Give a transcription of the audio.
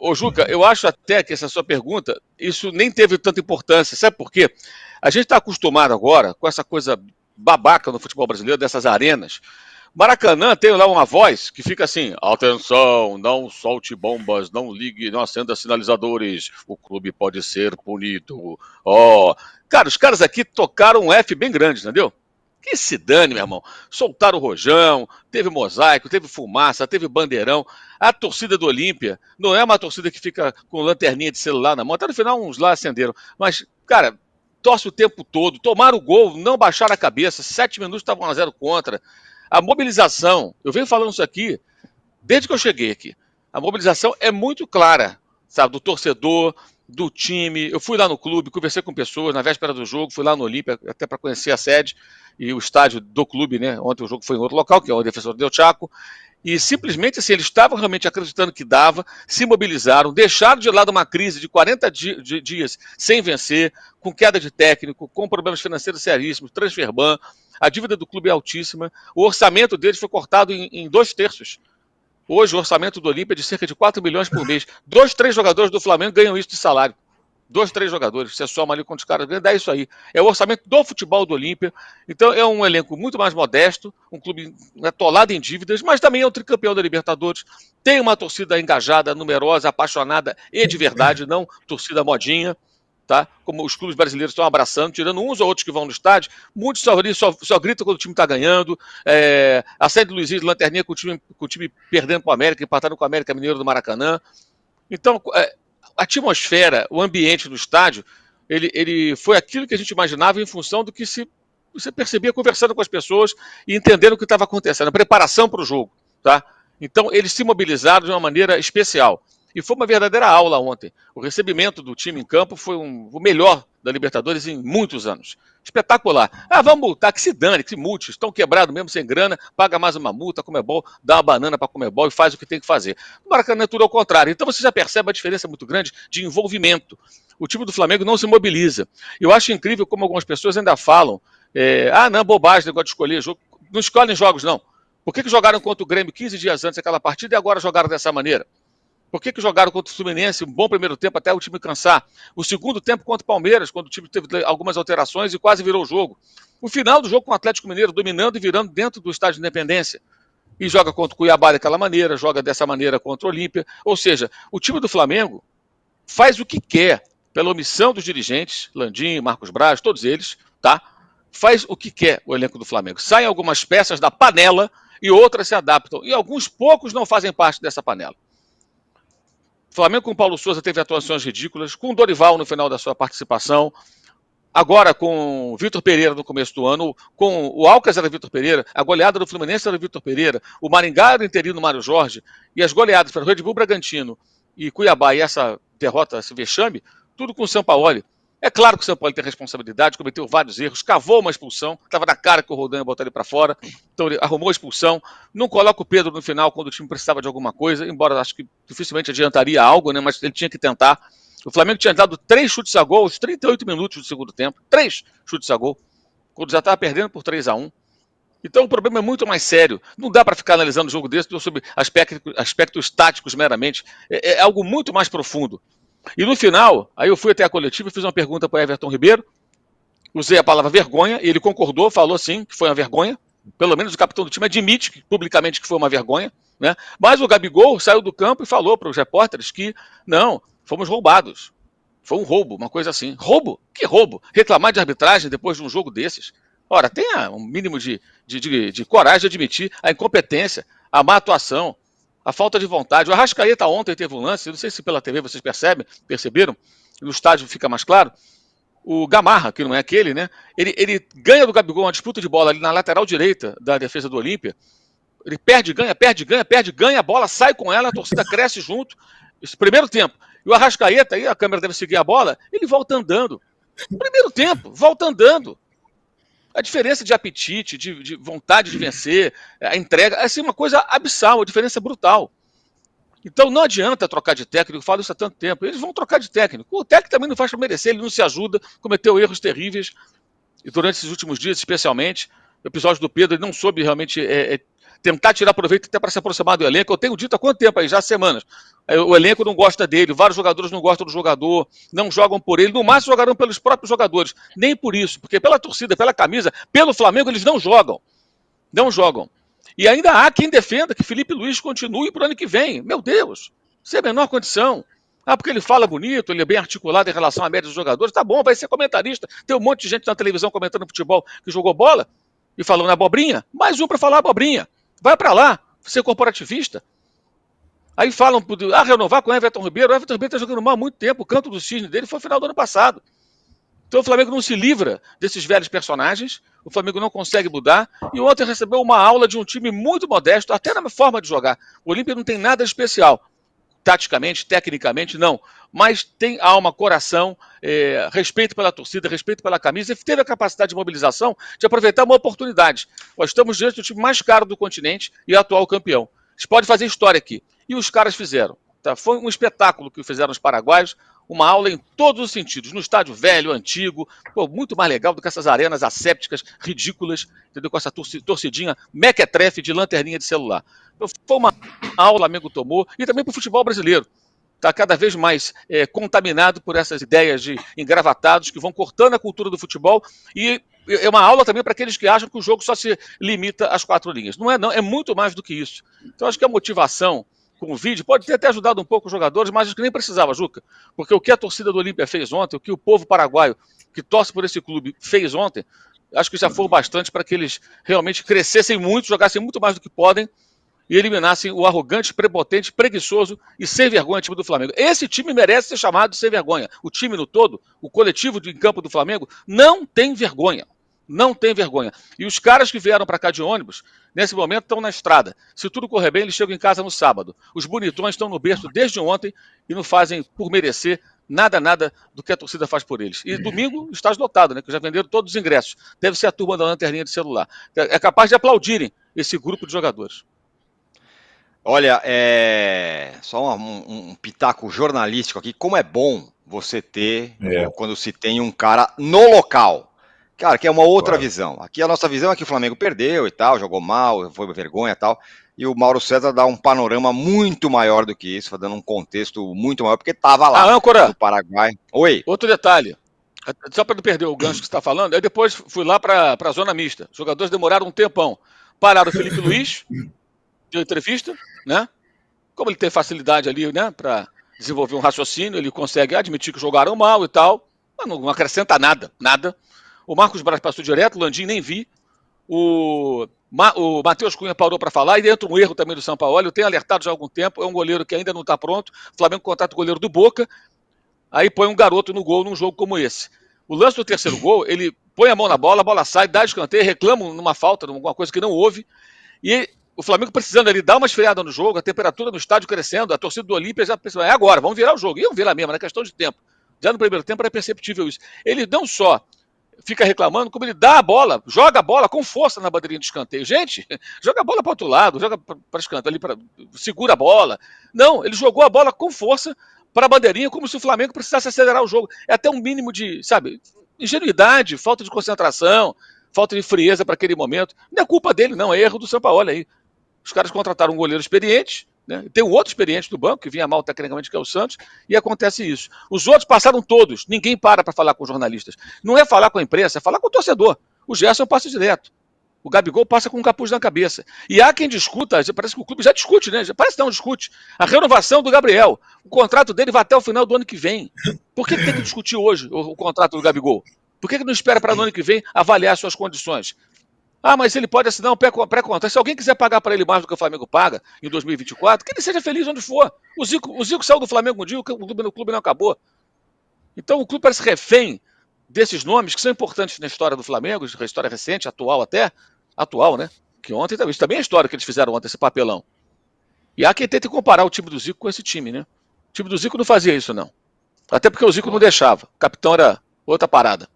Ô, Juca, eu acho até que essa sua pergunta, isso nem teve tanta importância. Sabe por quê? A gente está acostumado agora com essa coisa babaca no futebol brasileiro, dessas arenas. Maracanã tem lá uma voz que fica assim: atenção, não solte bombas, não ligue, não acenda sinalizadores, o clube pode ser punido. Ó, cara, os caras aqui tocaram um F bem grande, entendeu? Que se dane, meu irmão. Soltaram o rojão, teve mosaico, teve fumaça, teve bandeirão. A torcida do Olímpia não é uma torcida que fica com lanterninha de celular na mão. Até no final uns lá acenderam. Mas, cara, torce o tempo todo. Tomaram o gol, não baixaram a cabeça. 7 minutos estavam 1-0 contra. A mobilização, eu venho falando isso aqui desde que eu cheguei aqui. A mobilização é muito clara, sabe, do torcedor, do time. Eu fui lá no clube, conversei com pessoas na véspera do jogo, fui lá no Olímpia até para conhecer a sede e o estádio do clube, né? Ontem o jogo foi em outro local, que é o Defensor Del Chaco. E simplesmente assim, eles estavam realmente acreditando que dava, se mobilizaram, deixaram de lado uma crise de 40 dias sem vencer, com queda de técnico, com problemas financeiros seríssimos, transfer ban, a dívida do clube é altíssima, o orçamento deles foi cortado em 2/3. Hoje o orçamento do Olímpia é de cerca de 4 milhões por mês. 2, 3 jogadores do Flamengo ganham isso de salário. 2, 3 jogadores. Você soma ali quantos caras ganham, dá isso aí. É o orçamento do futebol do Olímpia. Então é um elenco muito mais modesto, um clube atolado em dívidas, mas também é o tricampeão da Libertadores. Tem uma torcida engajada, numerosa, apaixonada e de verdade, não torcida modinha. Tá? Como os clubes brasileiros estão abraçando, tirando uns ou outros que vão no estádio, muitos só gritam quando o time está ganhando. A sede do Luizinho de Lanterninha com o time perdendo com o América, empatando com o América Mineiro do Maracanã. Então, a atmosfera, o ambiente do estádio, ele foi aquilo que a gente imaginava em função do que você percebia conversando com as pessoas e entendendo o que estava acontecendo, a preparação para o jogo. Tá? Então, eles se mobilizaram de uma maneira especial. E foi uma verdadeira aula ontem. O recebimento do time em campo foi o melhor da Libertadores em muitos anos. Espetacular. Vamos multar, que se dane, que se multe. Estão quebrados mesmo, sem grana, paga mais uma multa, Comebol, dá uma banana para Comebol e faz o que tem que fazer. No Maracanã é tudo ao contrário. Então você já percebe a diferença muito grande de envolvimento. O time do Flamengo não se mobiliza. Eu acho incrível como algumas pessoas ainda falam, não, bobagem, negócio de escolher jogo. Não escolhem jogos, não. Por que jogaram contra o Grêmio 15 dias antes daquela partida e agora jogaram dessa maneira? Por que jogaram contra o Fluminense um bom primeiro tempo até o time cansar? O segundo tempo contra o Palmeiras, quando o time teve algumas alterações e quase virou o jogo. O final do jogo com o Atlético Mineiro dominando e virando dentro do estádio de Independência. E joga contra o Cuiabá daquela maneira, joga dessa maneira contra o Olímpia. Ou seja, o time do Flamengo faz o que quer, pela omissão dos dirigentes, Landim, Marcos Braz, todos eles, tá? Faz o que quer o elenco do Flamengo. Saem algumas peças da panela e outras se adaptam. E alguns poucos não fazem parte dessa panela. O Flamengo com o Paulo Souza teve atuações ridículas, com o Dorival no final da sua participação, agora com o Vitor Pereira no começo do ano, com o Alcas era Vitor Pereira, a goleada do Fluminense era Vitor Pereira, o Maringá era o interino Mário Jorge, e as goleadas para o Red Bull Bragantino e Cuiabá e essa derrota, esse vexame, tudo com o Sampaoli. É claro que o Sampaoli tem responsabilidade, cometeu vários erros, cavou uma expulsão, estava na cara que o Roldan ia botar ele para fora, então ele arrumou a expulsão, não coloca o Pedro no final quando o time precisava de alguma coisa, embora acho que dificilmente adiantaria algo, né, mas ele tinha que tentar. O Flamengo tinha dado 3 chutes a gol aos 38 minutos do segundo tempo, 3 chutes a gol, quando já estava perdendo por 3-1. Então o problema é muito mais sério. Não dá para ficar analisando o jogo desse sobre aspectos táticos meramente. É algo muito mais profundo. E no final, aí eu fui até a coletiva e fiz uma pergunta para o Everton Ribeiro, usei a palavra vergonha, e ele concordou, falou sim, que foi uma vergonha. Pelo menos o capitão do time admite publicamente que foi uma vergonha, né? Mas o Gabigol saiu do campo e falou para os repórteres que, não, fomos roubados. Foi um roubo, uma coisa assim. Roubo? Que roubo? Reclamar de arbitragem depois de um jogo desses? Ora, tenha um mínimo de coragem de admitir a incompetência, a má atuação, a falta de vontade. O Arrascaeta ontem teve um lance, não sei se pela TV vocês perceberam, no estádio fica mais claro, o Gamarra, que não é aquele, né? Ele ganha do Gabigol uma disputa de bola ali na lateral direita da defesa do Olímpia, ele perde, ganha, a bola sai com ela, a torcida cresce junto, esse primeiro tempo. E o Arrascaeta, aí a câmera deve seguir a bola, ele volta andando. Primeiro tempo, volta andando. A diferença de apetite, de vontade de vencer, a entrega, é assim, uma coisa abissal, a diferença é brutal. Então não adianta trocar de técnico, eu falo isso há tanto tempo, eles vão trocar de técnico. O técnico também não faz para merecer, ele não se ajuda, cometeu erros terríveis, e durante esses últimos dias especialmente, o episódio do Pedro, ele não soube realmente tentar tirar proveito até para se aproximar do elenco. Eu tenho dito há quanto tempo aí, já há semanas. O elenco não gosta dele, vários jogadores não gostam do jogador, não jogam por ele, no máximo jogarão pelos próprios jogadores. Nem por isso, porque pela torcida, pela camisa, pelo Flamengo, eles não jogam. Não jogam. E ainda há quem defenda que Felipe Luiz continue para o ano que vem. Meu Deus, sem a menor condição. Porque ele fala bonito, ele é bem articulado em relação à média dos jogadores. Tá bom, vai ser comentarista. Tem um monte de gente na televisão comentando futebol que jogou bola e falando abobrinha. Mais um para falar abobrinha. Vai para lá, ser corporativista. Aí falam, renovar com o Everton Ribeiro. O Everton Ribeiro está jogando mal há muito tempo. O canto do cisne dele foi no final do ano passado. Então o Flamengo não se livra desses velhos personagens, o Flamengo não consegue mudar, e ontem recebeu uma aula de um time muito modesto, até na forma de jogar. O Olímpia não tem nada especial, taticamente, tecnicamente, não, mas tem alma, coração, respeito pela torcida, respeito pela camisa, e teve a capacidade de mobilização de aproveitar uma oportunidade. Nós estamos diante do time mais caro do continente e atual campeão. A gente pode fazer história aqui. E os caras fizeram. Tá? Foi um espetáculo que fizeram os paraguaios, uma aula em todos os sentidos, no estádio velho, antigo, muito mais legal do que essas arenas assépticas, ridículas, entendeu? Com essa torcidinha mequetrefe de lanterninha de celular. Então, foi uma aula que o Flamengo tomou, e também para o futebol brasileiro. Está cada vez mais contaminado por essas ideias de engravatados que vão cortando a cultura do futebol, e é uma aula também para aqueles que acham que o jogo só se limita às 4 linhas. Não é, não, é muito mais do que isso. Então, acho que a motivação com o vídeo pode ter até ajudado um pouco os jogadores, mas acho que nem precisava, Juca, porque o que a torcida do Olímpia fez ontem, o que o povo paraguaio que torce por esse clube fez ontem, acho que já foi bastante para que eles realmente crescessem muito, jogassem muito mais do que podem e eliminassem o arrogante, prepotente, preguiçoso e sem vergonha time do Flamengo. Esse time merece ser chamado de sem vergonha. O time no todo, o coletivo em campo do Flamengo, não tem vergonha. Não tem vergonha. E os caras que vieram para cá de ônibus, nesse momento estão na estrada. Se tudo correr bem, eles chegam em casa no sábado. Os bonitões estão no berço desde ontem e não fazem por merecer nada do que a torcida faz por eles. E domingo está esgotado, né? Que já venderam todos os ingressos. Deve ser a turma da lanterninha de celular. É capaz de aplaudirem esse grupo de jogadores. Olha, só um pitaco jornalístico aqui. Como é bom você ter, quando se tem um cara no local. Cara, que é uma outra visão. Aqui a nossa visão é que o Flamengo perdeu e tal, jogou mal, foi uma vergonha e tal. E o Mauro César dá um panorama muito maior do que isso, dando um contexto muito maior, porque estava lá, âncora, no Paraguai. Oi. Outro detalhe, só para não perder o gancho que você está falando, aí depois fui lá para a zona mista. Os jogadores demoraram um tempão. Pararam o Felipe Luiz, deu entrevista, né? Como ele tem facilidade ali, né, para desenvolver um raciocínio, ele consegue admitir que jogaram mal e tal, mas não acrescenta nada. O Marcos Braz passou direto, o Landim nem vi. O Matheus Cunha parou para falar, e entra um erro também do Sampaoli, eu tenho alertado já há algum tempo, é um goleiro que ainda não está pronto, o Flamengo contrata o goleiro do Boca, aí põe um garoto no gol num jogo como esse. O lance do terceiro gol, ele põe a mão na bola, a bola sai, dá escanteio, reclama numa falta, numa coisa que não houve, e o Flamengo precisando ali dar uma esfriada no jogo, a temperatura no estádio crescendo, a torcida do Olímpia já pensou, é agora, vamos virar o jogo. E iam virar mesmo, na questão de tempo. Já no primeiro tempo era perceptível isso. Ele não só fica reclamando, como ele dá a bola, joga a bola com força na bandeirinha de escanteio. Gente, joga a bola para o outro lado, joga para escanteio, ali segura a bola. Não, ele jogou a bola com força para a bandeirinha, como se o Flamengo precisasse acelerar o jogo. É até um mínimo de, sabe, ingenuidade, falta de concentração, falta de frieza para aquele momento. Não é culpa dele, não, é erro do Sampaoli aí. Os caras contrataram um goleiro experiente, né? Tem um outro experiente do banco, que vinha mal tecnicamente, que é o Santos, e acontece isso. Os outros passaram todos, ninguém para falar com os jornalistas. Não é falar com a imprensa, é falar com o torcedor. O Gerson passa direto. O Gabigol passa com um capuz na cabeça. E há quem discuta, parece que o clube já discute, né? Parece que não discute. A renovação do Gabriel. O contrato dele vai até o final do ano que vem. Por que tem que discutir hoje o contrato do Gabigol? Por que não espera para o ano que vem avaliar suas condições? Mas ele pode assinar um pré-contrato. Se alguém quiser pagar para ele mais do que o Flamengo paga em 2024, que ele seja feliz onde for. O Zico saiu do Flamengo um dia, o clube não acabou. Então o clube parece refém desses nomes que são importantes na história do Flamengo, na história recente, atual até. Atual, né? Que ontem, isso também é a história que eles fizeram ontem, esse papelão. E há quem tente comparar o time do Zico com esse time, né? O time do Zico não fazia isso, não. Até porque o Zico não deixava. O capitão era outra parada.